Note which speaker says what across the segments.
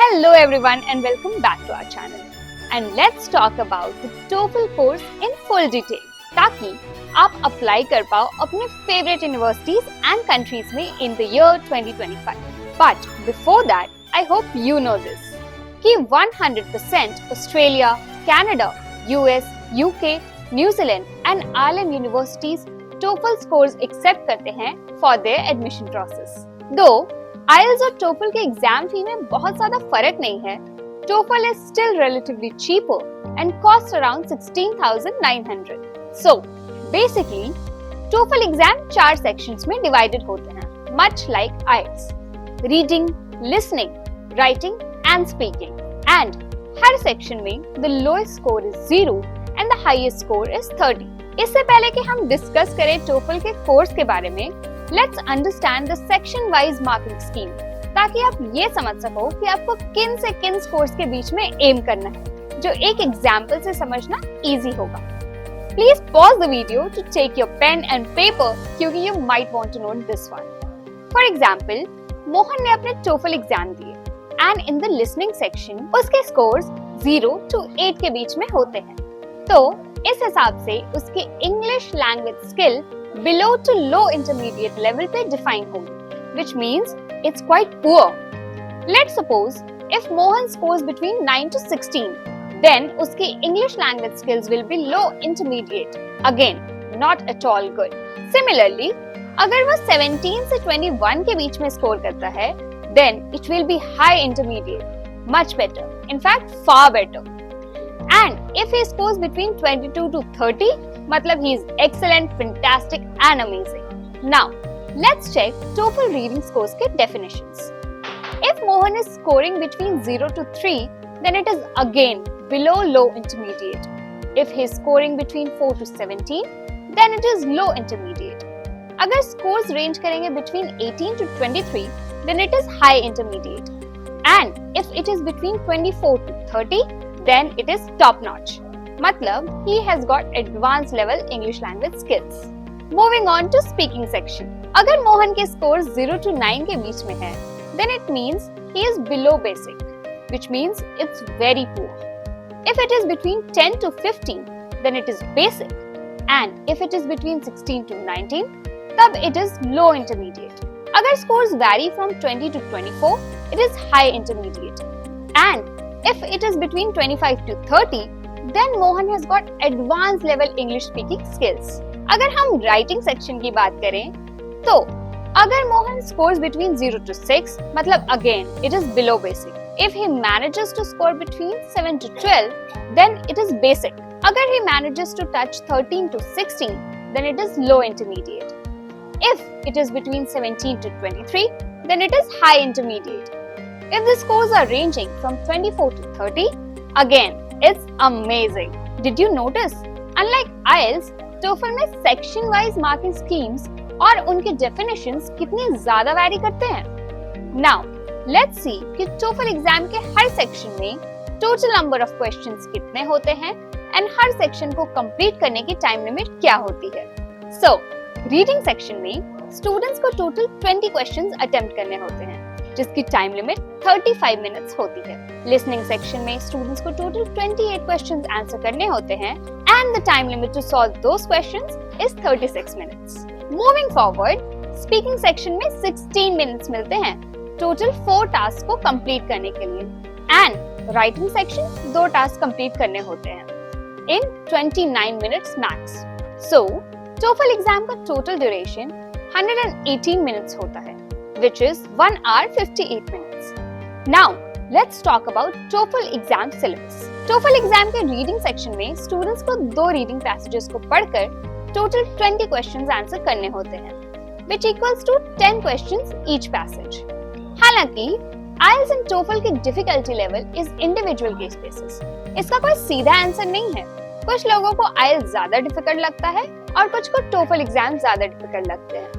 Speaker 1: Hello everyone and welcome back to our channel. And let's talk about the TOEFL course in full detail ताकि आप apply कर पाओ अपने favourite universities and countries में in the year 2025. But before that, I hope you know this कि 100% Australia, Canada, US, UK, New Zealand and Ireland universities TOEFL scores accept करते हैं for their admission process. दो IELTS और TOEFL के exam fee में बहुत ज्यादा फर्क नहीं है. TOEFL is still relatively cheaper and costs around 16,900. So, basically, TOEFL exam 4 sections में डिवाइडेड होते हैं, much like IELTS. Reading, listening, writing and speaking. And her section में the lowest score is 0 and the highest score is 30. इससे पहले कि हम discuss करें TOEFL के कोर्स के बारे में, Let's understand the section-wise marking scheme ताकि आप ये समझ सको कि आपको किन से किन स्कोर्स के बीच में एम करना है, जो एक एग्जाम्पल से समझना इजी होगा. Please pause the video to take your pen and paper क्योंकि you might want to note this one. For example, Mohan ने अपने TOEFL एग्जाम दिए and in the listening section उसके स्कोर्स 0 to 8 के बीच में होते हैं. तो इस हिसाब से उसकी English language skill below to low intermediate level पे define होगी, which means it's quite poor. Let's suppose if Mohan scores between 9 to 16, then उसकी English language skills will be low intermediate. Again, not at all good. Similarly, अगर वो 17 से 21 के बीच में score करता है, then it will be high intermediate, much better. In fact, far better. And if he scores between 22 to 30, मतलब he is excellent, fantastic and amazing. Now, let's check TOEFL reading scores के definitions. If Mohan is scoring between 0 to 3, then it is again below low intermediate. If he is scoring between 4 to 17, then it is low intermediate. अगर scores range करेंगे between 18 to 23, then it is high intermediate. And if it is between 24 to 30, then it is top notch. मतलब he has got advanced level English language skills. Moving on to speaking section. अगर मोहन के scores 0 to 9 के बीच में है, then it means he is below basic, which means it's very poor. If it is between 10 to 15, then it is basic. And if it is between 16 to 19, तब it is low intermediate. अगर scores vary from 20 to 24, it is high intermediate. And if it is between 25 to 30, then Mohan has got advanced level English speaking skills. अगर हम writing section की बात करें, तो अगर Mohan scores between 0 to 6, मतलब again it is below basic. If he manages to score between 7 to 12, then it is basic. अगर he manages to touch 13 to 16, then it is low intermediate. If it is between 17 to 23, then it is high intermediate. If the scores are ranging from 24 to 30, again, it's amazing. Did you notice? Unlike IELTS, TOEFL में section-wise marking schemes और उनके definitions कितनी ज़्यादा vary करते हैं. Now, let's see कि TOEFL exam के हर section में total number of questions कितने होते हैं and हर section को complete करने की time limit क्या होती है. So, reading section में students को total 20 questions attempt करने होते हैं, जिसकी टाइम लिमिट 35 मिनट्स होती है. लिसनिंग सेक्शन में स्टूडेंट्स को टोटल 28 क्वेश्चंस आंसर करने होते हैं and the time limit to solve those questions is 36 minutes. Moving forward, speaking section में 16 मिनट्स मिलते हैं टोटल 4 टास्क को कंप्लीट करने के लिए and writing section 2 task complete करने होते हैं इन 29 मिनट्स मैक्स. सो TOEFL एग्जाम का टोटल ड्यूरेशन 118 मिनट्स होता है, which is 1 hour 58 minutes. Now, let's talk about TOEFL exam syllabus. TOEFL exam के reading section में students को 2 reading passages को पढ़कर total 20 questions answer करने होते हैं, which equals to 10 questions each passage. हालांकि IELTS and TOEFL की difficulty level is individual case basis. इसका कोई सीधा आंसर नहीं है. कुछ लोगों को IELTS ज्यादा डिफिकल्ट लगता है और कुछ को TOEFL एग्जाम ज्यादा डिफिकल्ट लगते हैं.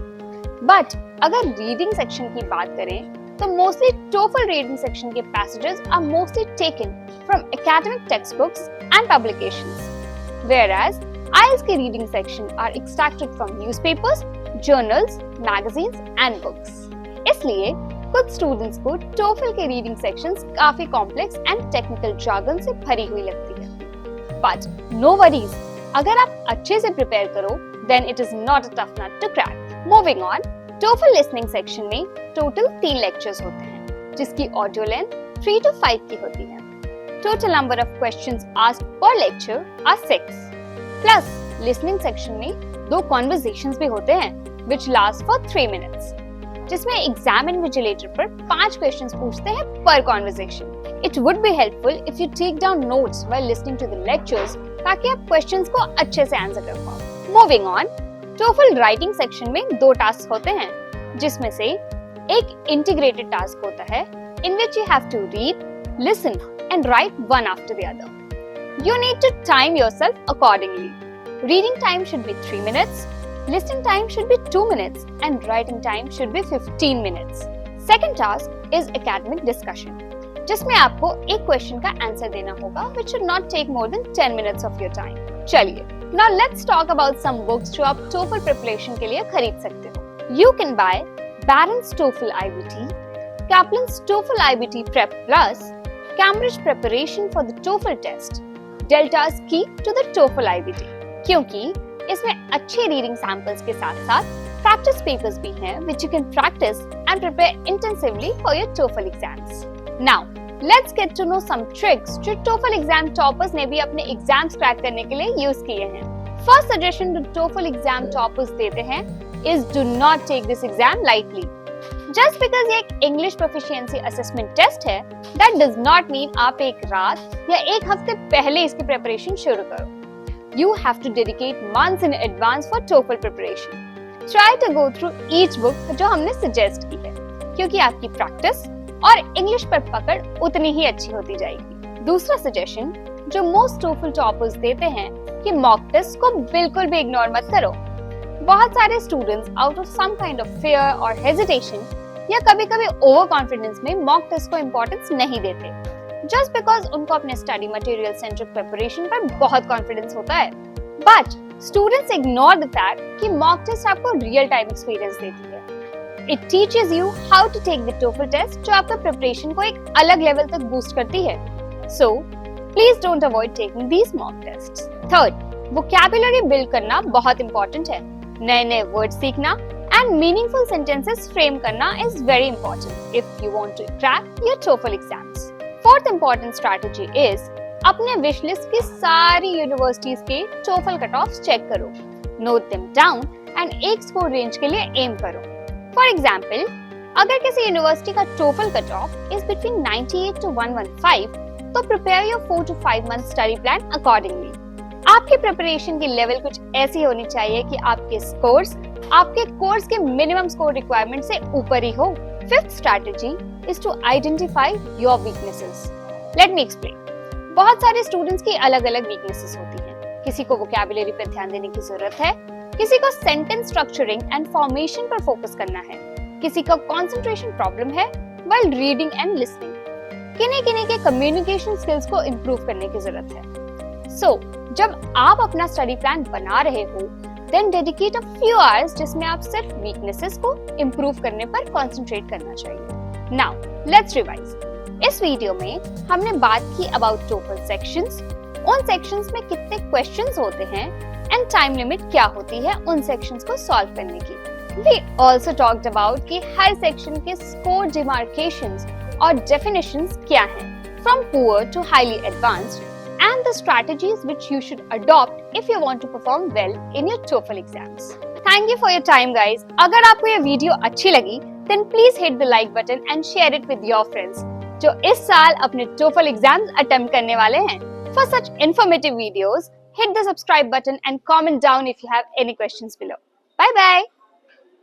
Speaker 1: बट अगर रीडिंग सेक्शन की बात करें तो मोस्टली TOEFL रीडिंग सेक्शन के passages are mostly taken from academic text books and publications, whereas IELTS के reading section are extracted from newspapers, journals, magazines and books. इसलिए कुछ स्टूडेंट्स को टोफल के रीडिंग सेक्शंस काफी कॉम्प्लेक्स एंड टेक्निकल jargon से भरी हुई लगती है, बट नो वरीज, अगर आप अच्छे से प्रिपेयर करो then it is not a tough nut to crack. Moving on, TOEFL listening section में टोटल 3 लेक्चर्स होते हैं, जिसकी ऑडियो लेंथ 3 to 5 की होती है। Total number of questions asked पर lecture are 6, plus listening section में 2 कॉन्वर्सेशंस भी होते हैं which last for 3 minutes, जिसमें एग्जाम इन्विजिलेटर पर 5 क्वेश्चंस पूछते हैं पर conversation. It would be helpful if you take down notes while listening to the lectures, ताकि आप क्वेश्चंस को अच्छे से आंसर कर पाओ। Moving on, TOEFL writing section में 2 टास्क होते हैं, जिसमें से एक इंटीग्रेटेड टास्क होता है in which you have to read, listen and write one after the other. You need to time yourself accordingly. Reading time should be 3 minutes, listening time should be 2 minutes and writing time should be 15 minutes. Second task is academic discussion, जिसमें आपको एक question का answer देना होगा which should not take more than 10 minutes of your time. चलिए, now let's talk about some books जो आप TOEFL preparation के लिए खरीद सकते हो। You can buy Barron's TOEFL IBT, Kaplan's TOEFL IBT Prep Plus, Cambridge Preparation for the TOEFL Test, Delta's Key to the TOEFL IBT, क्योंकि इसमें अच्छे रीडिंग सैंपल्स के साथ साथ प्रैक्टिस पेपर्स भी हैं which you can practice and prepare intensively for your TOEFL exams. Now, let's get to know some tricks जो TOEFL exam toppers ने भी अपने एग्जाम्स क्रैक करने के लिए यूज किए हैं। First suggestion जो TOEFL exam toppers देते हैं is do not take this exam lightly. Just because ये एक English proficiency assessment test है, that does not mean आप एक रात या एक हफ्ते पहले इसकी प्रिपरेशन शुरू करो। You have to dedicate months in advance for TOEFL preparation. Try to go through each book जो हमने suggest की है, क्योंकि आपकी प्रैक्टिस और इंग्लिश पर पकड़ उतनी ही अच्छी होती जाएगी। दूसरा सजेशन जो मोस्ट TOEFL टॉपर्स देते हैं कि मॉक टेस्ट को बिल्कुल भी इग्नोर मत करो। बहुत सारे students out of some kind of fear और हेजिटेशन या कभी-कभी ओवर कॉन्फिडेंस में मॉक टेस्ट को इम्पोर्टेंस नहीं देते, जस्ट बिकॉज उनको अपने स्टडी मटेरियल सेंट्रिक प्रिपरेशन पर बहुत कॉन्फिडेंस होता है। But students ignore the fact कि मॉक टेस्ट आपको रियल टाइम एक्सपीरियंस देती है। It teaches you how to take the TOEFL test, जो आपका प्रिपरेशन को एक अलग लेवल तक बूस्ट करती है। So please don't avoid taking these mock tests. Third, vocabulary build करना बहुत इंपॉर्टेंट है। नए-नए वर्ड सीखना and meaningful sentences frame करना is very important if you want to crack your TOEFL exams. Fourth important strategy is अपने wish list की सारी universities के TOEFL cutoffs चेक करो, note them down and एक स्कोर रेंज के लिए M करो। For example, अगर किसी यूनिवर्सिटी का TOEFL cutoff is between 98 to 115, तो prepare your 4 to 5 month study plan accordingly. आपकी प्रिपरेशन की लेवल कुछ ऐसी होनी चाहिए कि आपके स्कोर्स आपके कोर्स के मिनिमम स्कोर रिक्वायरमेंट से ऊपर ही हो। Fifth strategy is to identify your weaknesses. Let me explain. बहुत सारे स्टूडेंट्स की अलग अलग वीकनेसेस होती हैं। किसी को वोकैबुलरी पर ध्यान देने की जरूरत है, किसी को सेंटेंस स्ट्रक्चरिंग एंड फॉर्मेशन पर फोकस करना है, किसी को कंसंट्रेशन प्रॉब्लम है व्हाइल रीडिंग एंड लिसनिंग, किन्हीं के कम्युनिकेशन स्किल्स को इम्प्रूव करने की जरूरत है। सो जब आप अपना स्टडी प्लान बना रहे हो, then dedicate a few hours जिसमें आप सिर्फ वीकनेसेस को इम्प्रूव करने पर कंसंट्रेट करना चाहिए। Now let's revise. इस वीडियो में हमने बात की अबाउट TOEFL सेक्शंस, उन सेक्शंस में कितने क्वेश्चंस होते हैं एंड टाइम लिमिट क्या होती है उन सेक्शंस को सॉल्व करने की। वी आल्सो टॉक्ड अबाउट कि हर सेक्शन के स्कोर डिमार्केशंस और डेफिनेशंस क्या हैं, from poor to highly advanced, and the strategies which you should adopt if you want to perform well in your TOEFL exams. Thank you for your time, guys. अगर आपको ये video अच्छी लगी, then please hit the like button and share it with your friends जो इस साल अपने TOEFL exams attempt करने वाले हैं। For such informative videos, hit the subscribe button and comment down if you have any questions below. Bye bye.